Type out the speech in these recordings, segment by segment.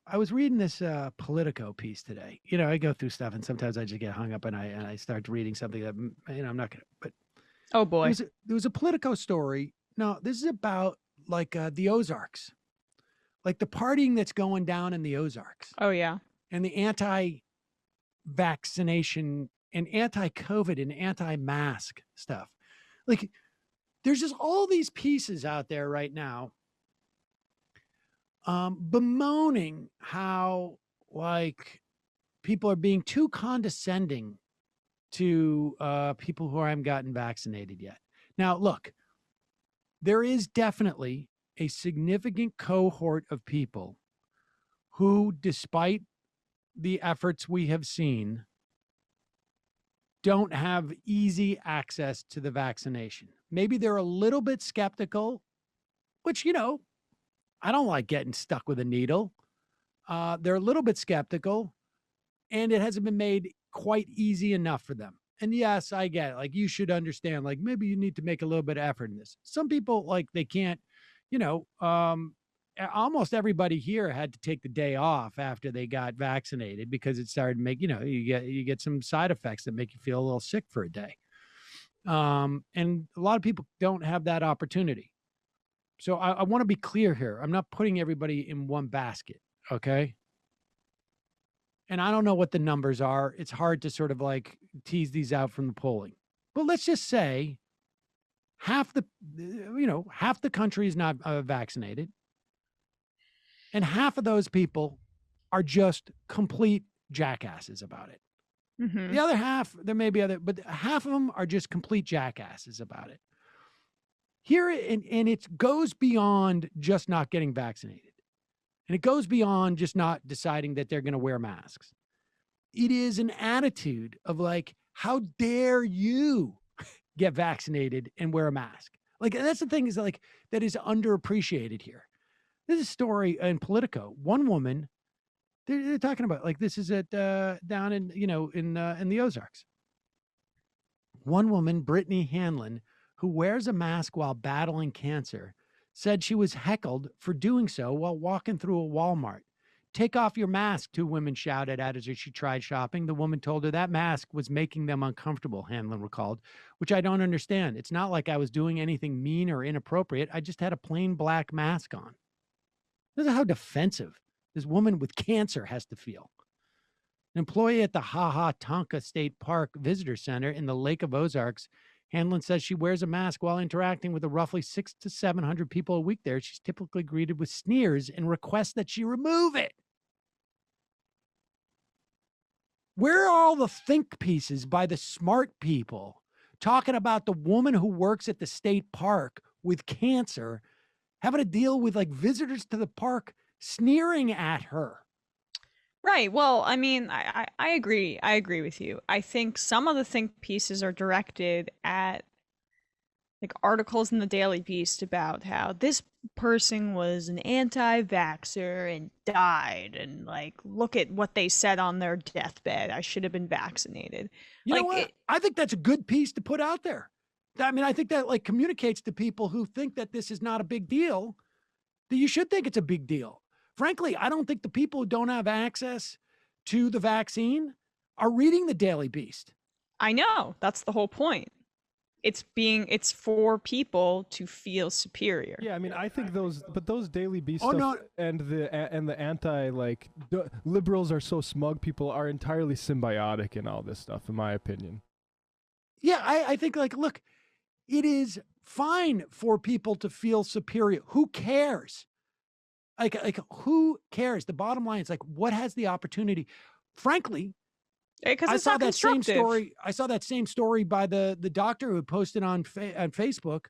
I was reading this Politico piece today. I go through stuff, and sometimes I just get hung up, and I start reading something that I'm not gonna. But Oh there boy. was a Politico story. No, this is about like the Ozarks, like the partying that's going down in the Ozarks, Oh yeah. and the anti-vaccination and anti-COVID and anti-mask stuff. Like, there's just all these pieces out there right now, bemoaning how like people are being too condescending to people who haven't gotten vaccinated yet. Now, look, there is definitely a significant cohort of people who, despite the efforts we have seen, don't have easy access to the vaccination. Maybe they're a little bit skeptical, which, I don't like getting stuck with a needle. They're a little bit skeptical, and it hasn't been made quite easy enough for them. And yes, I get it. Like, you should understand, like, maybe you need to make a little bit of effort in this. Some people, like, they can't, you know, almost everybody here had to take the day off after they got vaccinated because it started to make, you get some side effects that make you feel a little sick for a day. And a lot of people don't have that opportunity. So I want to be clear here. I'm not putting everybody in one basket. Okay. And I don't know what the numbers are. It's hard to sort of like tease these out from the polling. But let's just say half the country is not vaccinated, and half of those people are just complete jackasses about it. Hmm. The other half, there may be other, but half of them are just complete jackasses about it. Here, and it goes beyond just not getting vaccinated, and it goes beyond just not deciding that they're going to wear masks. It is an attitude of like, how dare you get vaccinated and wear a mask? Like, that's the thing, is like, that is underappreciated here. This is a story in Politico. One woman, they're talking about, like, this is at down in, in the Ozarks. One woman, Brittany Hanlon, who wears a mask while battling cancer, said she was heckled for doing so while walking through a Walmart. Take off your mask, two women shouted at as she tried shopping. The woman told her that mask was making them uncomfortable, Hanlon recalled, which I don't understand. It's not like I was doing anything mean or inappropriate. I just had a plain black mask on. This is how defensive this woman with cancer has to feel. An employee at the Ha Ha Tonka State Park Visitor Center in the Lake of Ozarks, Hanlon says she wears a mask while interacting with the roughly 600 to 700 people a week there. She's typically greeted with sneers and requests that she remove it. Where are all the think pieces by the smart people talking about the woman who works at the state park with cancer having to deal with like visitors to the park sneering at her? Right. Well, I mean, I agree. I agree with you. I think some of the think pieces are directed at like articles in the Daily Beast about how this person was an anti-vaxxer and died, and like look at what they said on their deathbed. I should have been vaccinated. You know Like what? it, I think that's a good piece to put out there. I mean, I think that like communicates to people who think that this is not a big deal that you should think it's a big deal. Frankly, I don't think the people who don't have access to the vaccine are reading the Daily Beast. I know that's the whole point. It's for people to feel superior. Yeah, I mean, I think those Daily Beast Oh stuff no, and the anti liberals are so smug. People are entirely symbiotic in all this stuff, in my opinion. yeah, I think like, look, it is fine for people to feel superior. Who cares? Like who cares? The bottom line is like, what has the opportunity? Frankly, Because I it's saw not that same constructive. story. I saw that same story by the doctor who posted on Facebook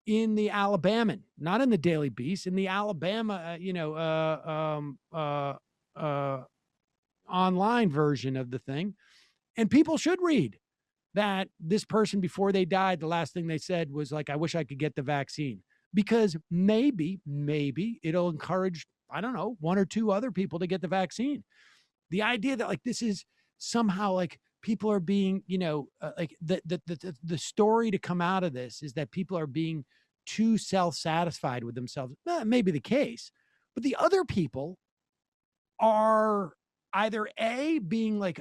in the Alabama, not in the Daily Beast, in the Alabama, online version of the thing. And people should read that this person, before they died, the last thing they said was like, I wish I could get the vaccine, because maybe it'll encourage, I don't know, one or two other people to get the vaccine. The idea that like this is somehow like people are being, like the story to come out of this is that people are being too self-satisfied with themselves. That may be the case, but the other people are either A, being like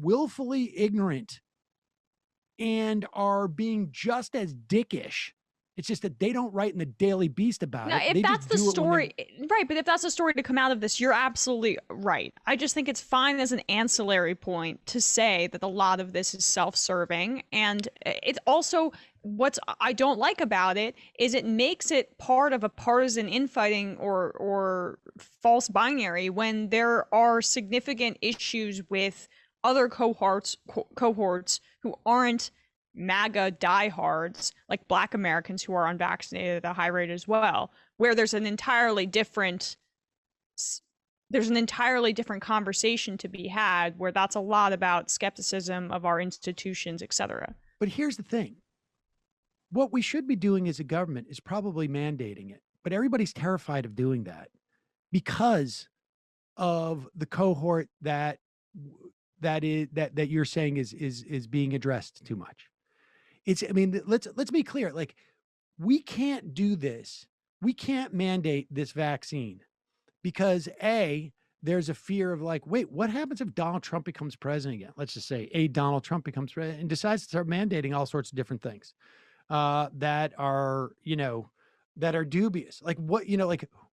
willfully ignorant and are being just as dickish. It's just that they don't write in the Daily Beast about No, it. if They that's just the do it when story, right? But if that's the story to come out of this, you're absolutely right. I just think it's fine as an ancillary point to say that a lot of this is self-serving, and it's also what's I don't like about it is it makes it part of a partisan infighting or false binary when there are significant issues with other cohorts who aren't MAGA diehards, like Black Americans who are unvaccinated at a high rate as well, where there's an entirely different conversation to be had, where that's a lot about skepticism of our institutions, etc. But here's the thing. What we should be doing as a government is probably mandating it, but everybody's terrified of doing that because of the cohort that you're saying is being addressed too much. I mean, let's be clear. Like, we can't do this. We can't mandate this vaccine because A, there's a fear of like, wait, what happens if Donald Trump becomes president again? Let's just say Donald Trump becomes president and decides to start mandating all sorts of different things that are dubious. Like what,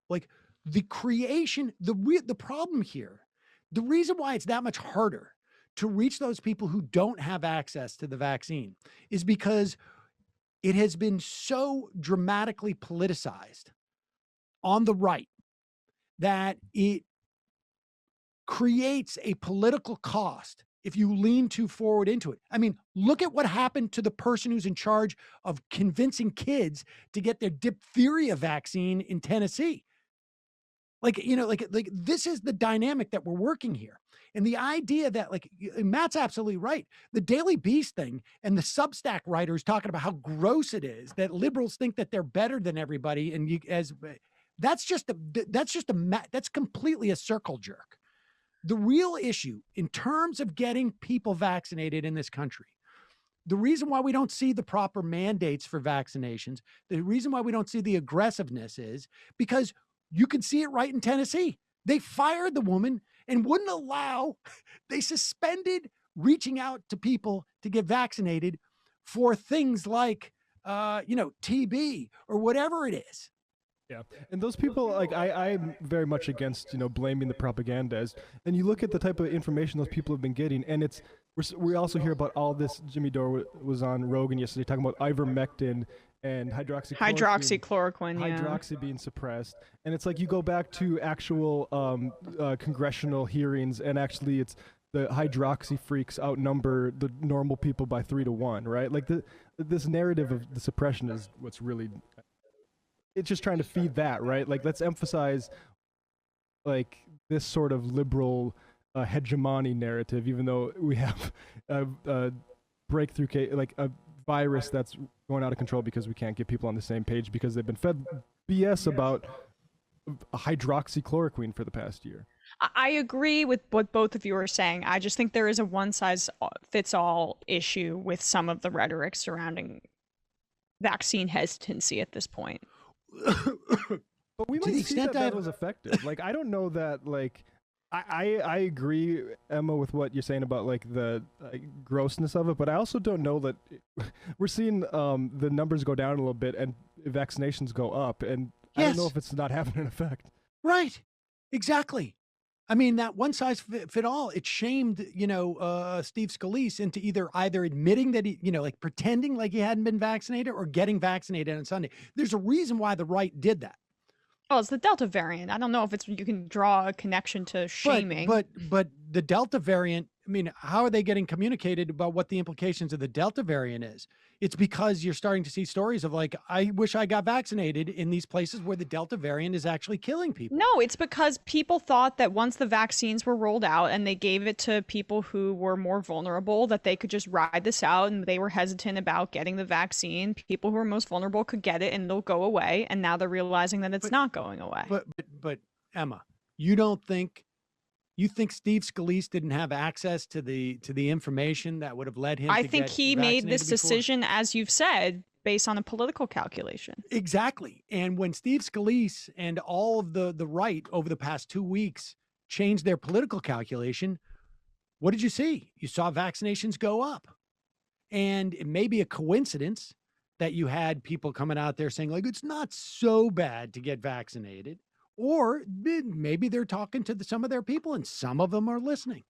like the creation, the problem here, the reason why it's that much harder to reach those people who don't have access to the vaccine is because it has been so dramatically politicized on the right that it creates a political cost if you lean too forward into it. I mean, look at what happened to the person who's in charge of convincing kids to get their diphtheria vaccine in Tennessee. Like this is the dynamic that we're working here. And the idea that, like, Matt's absolutely right. The Daily Beast thing and the Substack writers talking about how gross it is that liberals think that they're better than everybody. And that's completely a circle jerk. The real issue in terms of getting people vaccinated in this country, the reason why we don't see the proper mandates for vaccinations, the reason why we don't see the aggressiveness is because you can see it right in Tennessee. They fired the woman and wouldn't allow, they suspended reaching out to people to get vaccinated for things like, TB or whatever it is. Yeah, and those people, like, I'm very much against, blaming the propaganda. And you look at the type of information those people have been getting, and we also hear about all this. Jimmy Dore was on Rogan yesterday talking about ivermectin and hydroxychloroquine, hydroxy being suppressed. And it's like you go back to actual congressional hearings, and actually it's the hydroxy freaks outnumber the normal people by 3 to 1, right? Like this narrative of the suppression is what's really, it's just trying to feed that, right? Like, let's emphasize like this sort of liberal hegemony narrative, even though we have a breakthrough case, like a virus that's going out of control because we can't get people on the same page because they've been fed BS about hydroxychloroquine for the past year. I agree with what both of you are saying. I just think there is a one-size-fits-all issue with some of the rhetoric surrounding vaccine hesitancy at this point. But we might see that was effective. Like, I don't know that, like, I agree, Emma, with what you're saying about like the grossness of it, but I also don't know that we're seeing the numbers go down a little bit and vaccinations go up, and I don't know if it's not having an effect. Right, exactly. I mean, that one size fit all, it shamed, Steve Scalise into either admitting that he, like pretending like he hadn't been vaccinated or getting vaccinated on Sunday. There's a reason why the right did that. Oh, it's the Delta variant. I don't know if you can draw a connection to shaming. But the Delta variant, I mean, how are they getting communicated about what the implications of the Delta variant is? It's because you're starting to see stories of like, I wish I got vaccinated in these places where the Delta variant is actually killing people. No, it's because people thought that once the vaccines were rolled out and they gave it to people who were more vulnerable, that they could just ride this out, and they were hesitant about getting the vaccine. People who are most vulnerable could get it and it'll go away. And now they're realizing that it's not going away. But Emma, you think Steve Scalise didn't have access to the information that would have led him? I think he made this decision, as you've said, based on a political calculation. Exactly. And when Steve Scalise and all of the right over the past 2 weeks changed their political calculation, what did you see? You saw vaccinations go up. And it may be a coincidence that you had people coming out there saying, like, it's not so bad to get vaccinated. Or maybe they're talking to some of their people and some of them are listening.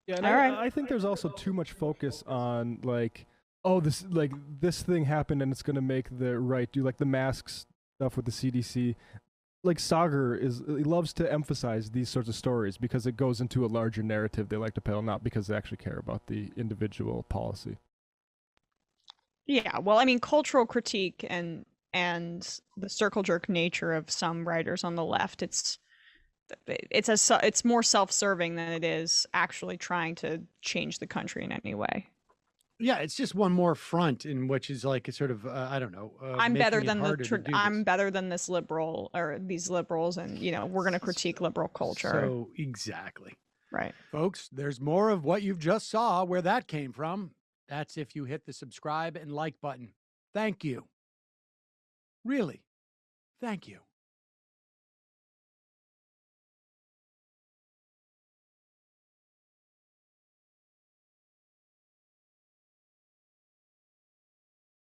Yeah, and All right. I think there's also too much focus on like, oh, this thing happened and it's gonna make the right do like the masks stuff with the CDC. Like Sagar he loves to emphasize these sorts of stories because it goes into a larger narrative they like to peddle, not because they actually care about the individual policy. Yeah, well, I mean, cultural critique and the circle jerk nature of some writers on the left, it's more self-serving than it is actually trying to change the country in any way. Yeah, it's just one more front in which is like a sort of I don't know. I'm better than I'm better than this liberal or these liberals, and we're going to critique liberal culture. So exactly, right, folks. There's more of what you've just saw where that came from. That's if you hit the subscribe and like button. Thank you. Really, thank you.